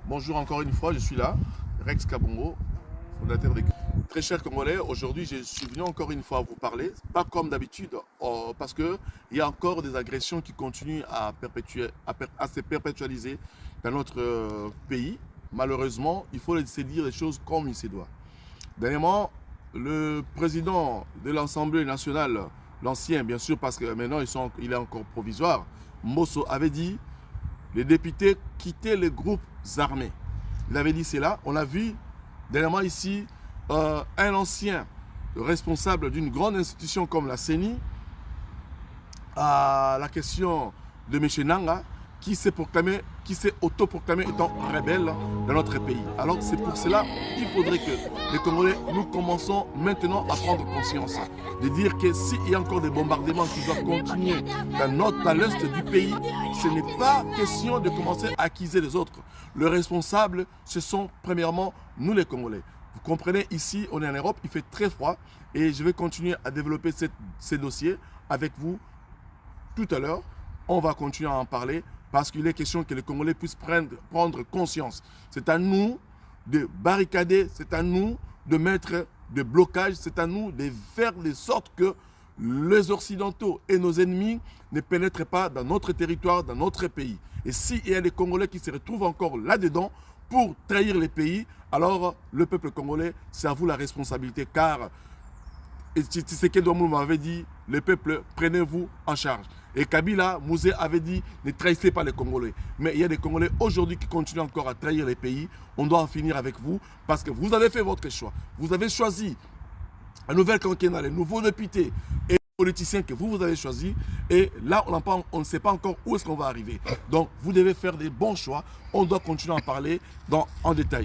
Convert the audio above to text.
Bonjour encore une fois, je suis là, Rex Kabongo, fondateur des... Très chers Congolais, aujourd'hui je suis venu encore une fois vous parler, pas comme d'habitude, parce qu'il y a encore des agressions qui continuent à se perpétualiser dans notre pays. Malheureusement, il faut se dire les choses comme il se doit. Dernièrement, le président de l'Assemblée nationale, l'ancien bien sûr, parce que maintenant il est encore provisoire, Mosso avait dit les députés quittaient les groupes armés. Il avait dit cela. On a vu dernièrement ici un ancien responsable d'une grande institution comme la CENI à la question de M. Nanga qui s'est autoproclamé étant rebelle dans notre pays. Alors c'est pour cela qu'il faudrait que les Congolais, nous commençons maintenant à prendre conscience. De dire que s'il y a encore des bombardements qui doivent continuer dans l'est du pays, ce n'est pas question de commencer à accuser les autres. Le responsable, ce sont premièrement nous les Congolais. Vous comprenez, ici, on est en Europe, il fait très froid et je vais continuer à développer ces dossiers avec vous tout à l'heure. On va continuer à en parler parce qu'il est question que les Congolais puissent prendre conscience. C'est à nous de barricader, c'est à nous de mettre des blocages, c'est à nous de faire de sorte que les Occidentaux et nos ennemis ne pénètrent pas dans notre territoire, dans notre pays. Et s'il y a des Congolais qui se retrouvent encore là-dedans pour trahir les pays, alors le peuple congolais, c'est à vous la responsabilité, car Tshisekedi Domou m'avait dit, le peuple, prenez-vous en charge. Et Kabila, Mouzé avait dit, ne trahissez pas les Congolais. Mais il y a des Congolais aujourd'hui qui continuent encore à trahir les pays. On doit en finir avec vous parce que vous avez fait votre choix. Vous avez choisi un nouvel quinquennat, les nouveaux députés et les politiciens que vous avez choisis. Et là, on ne sait pas encore où est-ce qu'on va arriver. Donc, vous devez faire des bons choix. On doit continuer à en parler en détail.